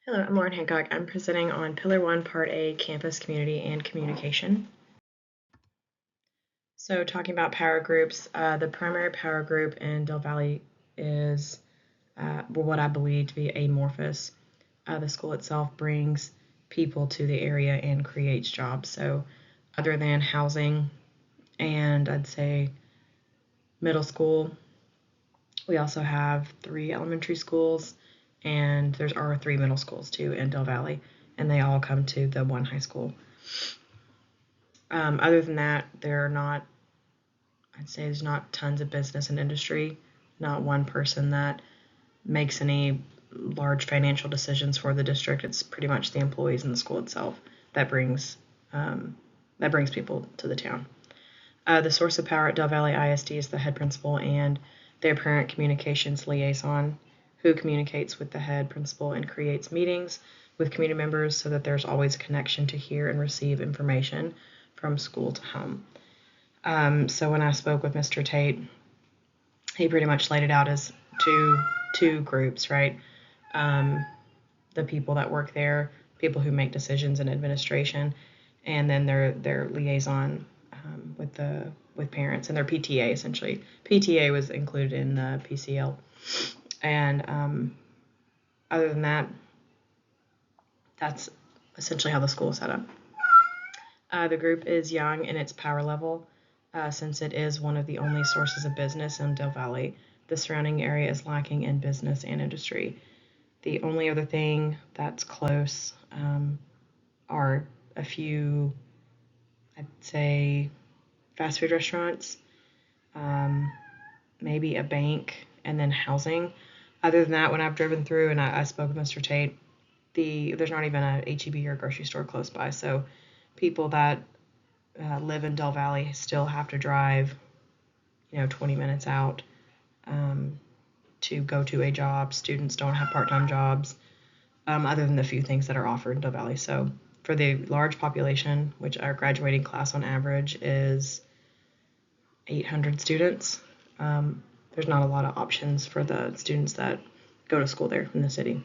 Hello, I'm Lauren Hancock. I'm presenting on Pillar 1, Part A, Campus, Community, and Communication. So talking about power groups, the primary power group in Del Valle is what I believe to be amorphous. The school itself brings people to the area and creates jobs. So other than housing and I'd say middle school, we also have 3 elementary schools and there are 3 middle schools too in Del Valle, and they all come to the one high school. Other than that, I'd say there's not tons of business and industry, not one person that makes any large financial decisions for the district. It's pretty much the employees in the school itself that brings people to the town. The source of power at Del Valle ISD is the head principal and their parent communications liaison, who communicates with the head principal and creates meetings with community members so that there's always a connection to hear and receive information from school to home. So when I spoke with Mr. Tate, he pretty much laid it out as two groups, right? The people that work there, people who make decisions in administration, and then their liaison with parents and their PTA essentially. PTA was included in the PCL, and other than that, that's essentially how the school is set up. The group is young in its power level, since it is one of the only sources of business in Del Valle. The surrounding area is lacking in business and industry. The only other thing that's close are a few, I'd say, fast food restaurants, um, maybe a bank, and then housing. Other than that, when I've driven through and I spoke with Mr. Tate, there's not even a HEB or grocery store close by. So people that live in Del Valle still have to drive, 20 minutes out to go to a job. Students don't have part-time jobs, other than the few things that are offered in Del Valle. So for the large population, which our graduating class on average is 800 students, there's not a lot of options for the students that go to school there in the city.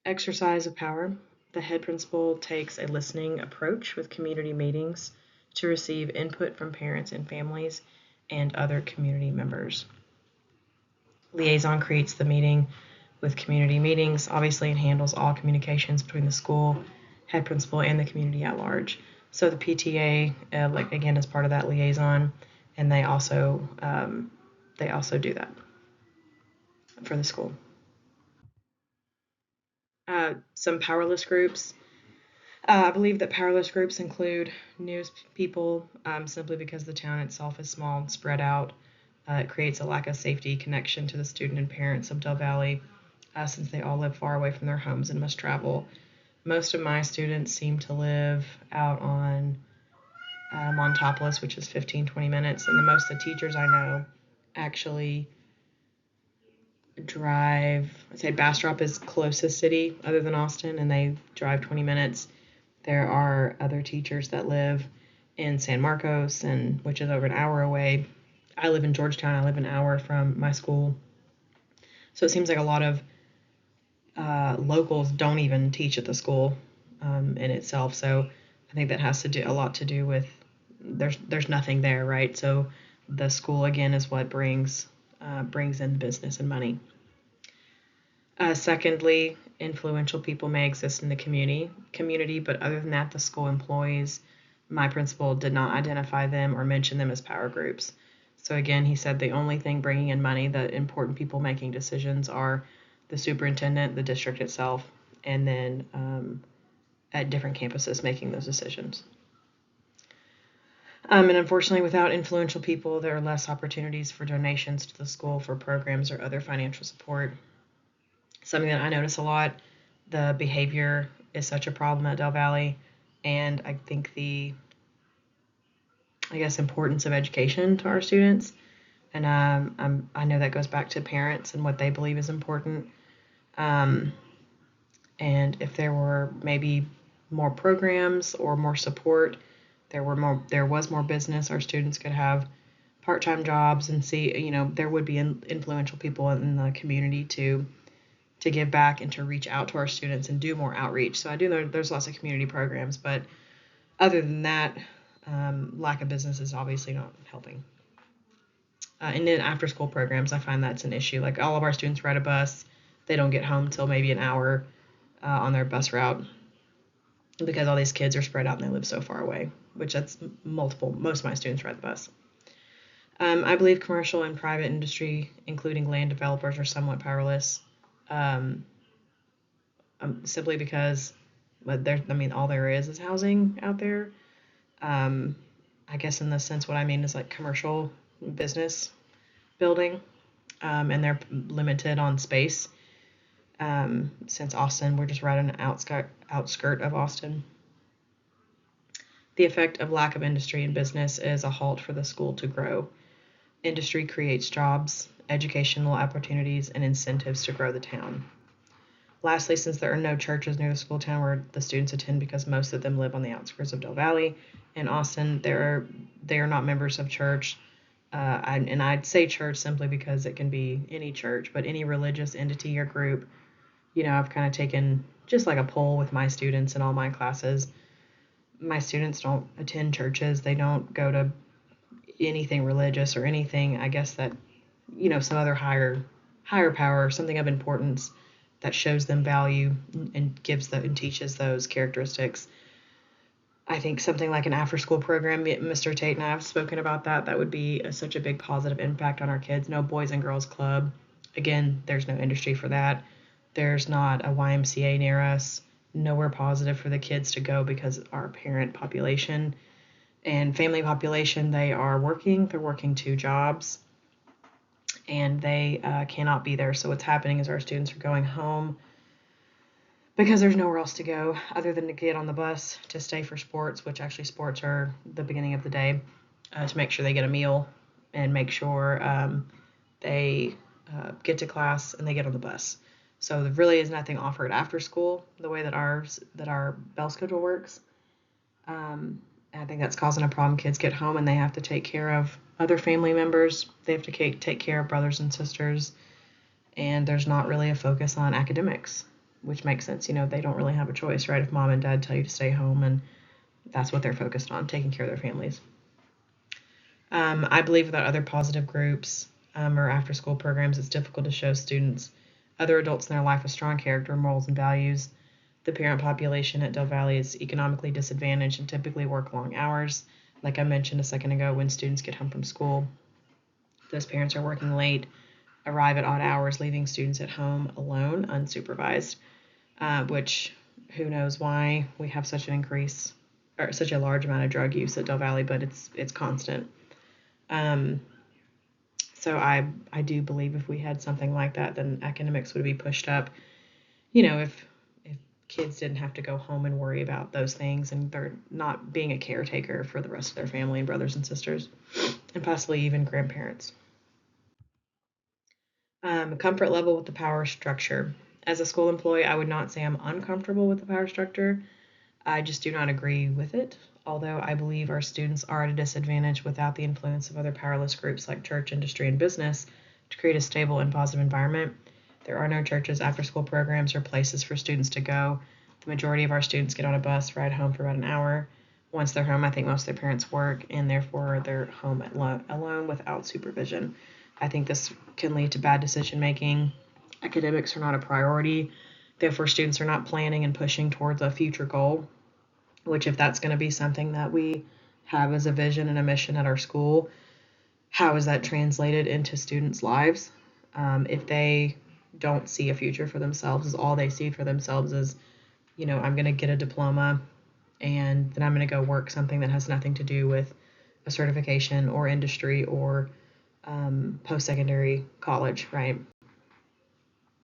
Exercise of power. The head principal takes a listening approach with community meetings to receive input from parents and families and other community members. Liaison creates the meeting with community meetings, obviously, and handles all communications between the school, head principal, and the community at large. So the PTA, again, is part of that liaison, and they also do that for the school. Some powerless groups. I believe that powerless groups include news people, simply because the town itself is small and spread out. It creates a lack of safety connection to the student and parents of Del Valle, since they all live far away from their homes and must travel. Most of my students seem to live out on Montopolis, which is 15-20 minutes, and the most of the teachers I know actually drive. I'd say Bastrop is closest city other than Austin, and they drive 20 minutes. There are other teachers that live in San Marcos, which is over an hour away. I live in Georgetown. I live an hour from my school. So it seems like a lot of locals don't even teach at the school in itself. So I think that has to do a lot to do with there's nothing there, right? So the school again is what brings in business and money. Secondly, influential people may exist in the community, but other than that, the school employees, my principal did not identify them or mention them as power groups. So again, he said the only thing bringing in money, the important people making decisions, are the superintendent, the district itself, and then at different campuses making those decisions. And unfortunately, without influential people, there are less opportunities for donations to the school for programs or other financial support. Something that I notice a lot, the behavior is such a problem at Del Valle, and I think importance of education to our students. And I know that goes back to parents and what they believe is important. And if there were maybe more programs or more support, there was more business, our students could have part-time jobs and see, there would be influential people in the community to to give back and to reach out to our students and do more outreach. So I do know there's lots of community programs, but other than that, lack of business is obviously not helping. And then after school programs, I find that's an issue. Like all of our students ride a bus, they don't get home till maybe an hour on their bus route because all these kids are spread out and they live so far away, which that's multiple. Most of my students ride the bus. I believe commercial and private industry, including land developers, are somewhat powerless, um, simply because all there is housing out there. Um, I guess in the sense, what I mean is like commercial business building, and they're limited on space. Since Austin, we're just right on the outskirt of Austin. The effect of lack of industry and business is a halt for the school to grow. Industry creates jobs, educational opportunities, and incentives to grow the town. Lastly, since there are no churches near the school town where the students attend because most of them live on the outskirts of Del Valle and Austin, they are not members of church. And I'd say church simply because it can be any church, but any religious entity or group. I've kind of taken just like a poll with my students in all my classes. My students don't attend churches. They don't go to anything religious or anything, I guess, that some other higher power, something of importance that shows them value and teaches those characteristics. I think something like an after school program, Mr. Tate and I have spoken about that would be such a big positive impact on our kids. No boys and girls club. Again, there's no industry for that. There's not a YMCA near us. Nowhere positive for the kids to go because our parent population and family population, they're working 2 jobs and they cannot be there. So what's happening is our students are going home because there's nowhere else to go other than to get on the bus to stay for sports, which actually sports are the beginning of the day, to make sure they get a meal and make sure they get to class and they get on the bus. So there really is nothing offered after school the way that our bell schedule works. I think that's causing a problem. Kids get home and they have to take care of other family members. They have to take care of brothers and sisters, and there's not really a focus on academics, which makes sense. They don't really have a choice, right? If mom and dad tell you to stay home, and that's what they're focused on, taking care of their families. I believe without other positive groups or after school programs, it's difficult to show students other adults in their life with strong character, morals, and values. The parent population at Del Valle is economically disadvantaged and typically work long hours. Like I mentioned a second ago, when students get home from school, those parents are working late, arrive at odd hours, leaving students at home alone, unsupervised, which who knows why we have such an increase or such a large amount of drug use at Del Valle, but it's constant. So I do believe if we had something like that, then academics would be pushed up. If kids didn't have to go home and worry about those things, and they're not being a caretaker for the rest of their family and brothers and sisters, and possibly even grandparents. Comfort level with the power structure. As a school employee, I would not say I'm uncomfortable with the power structure. I just do not agree with it, although I believe our students are at a disadvantage without the influence of other powerless groups like church, industry, and business to create a stable and positive environment. There are no churches, after school programs, or places for students to go. The majority of our students get on a bus, ride home for about an hour. Once they're home, I think most of their parents work, and therefore they're home alone without supervision. I think this can lead to bad decision making. Academics are not a priority. Therefore, students are not planning and pushing towards a future goal, which if that's going to be something that we have as a vision and a mission at our school, how is that translated into students' lives? If they don't see a future for themselves, is all they see for themselves is, I'm going to get a diploma and then I'm going to go work something that has nothing to do with a certification or industry or post-secondary college, right?